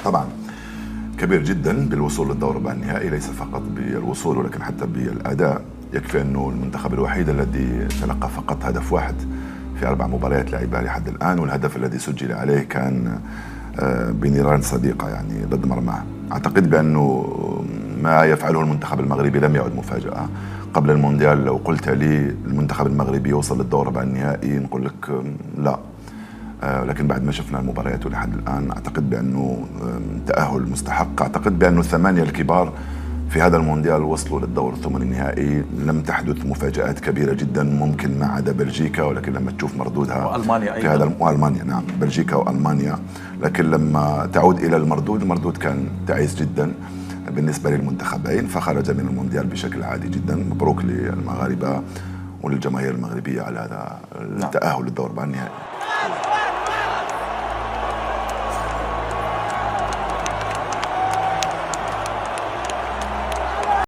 طبعا كبير جدا بالوصول للدور ربع النهائي، ليس فقط بالوصول ولكن حتى بالأداء. يكفي أنه المنتخب الوحيد الذي تلقى فقط هدف واحد في 4 مباريات لعبها لحد الآن، والهدف الذي سجل عليه كان بنيران صديقة يعني ضد مرماه. أعتقد بأنه ما يفعله المنتخب المغربي لم يعد مفاجأة. قبل المونديال لو قلت لي المنتخب المغربي يوصل للدور ربع النهائي نقول لك لا، لكن بعد ما شفنا المباريات لحد الآن أعتقد بأنه تأهل مستحق. أعتقد بأنه الثمانية الكبار في هذا المونديال وصلوا للدور الثماني النهائي. لم تحدث مفاجآت كبيرة جدا ممكن ما عدا بلجيكا، ولكن لما تشوف مردودها وألمانيا في هذا وألمانيا، نعم بلجيكا وألمانيا، لكن لما تعود إلى المردود كان تعيس جدا بالنسبة للمنتخبين، فخرج من المونديال بشكل عادي جدا. مبروك للمغاربة وللجماهير المغربية على هذا التأهل للدور ربع النهائي.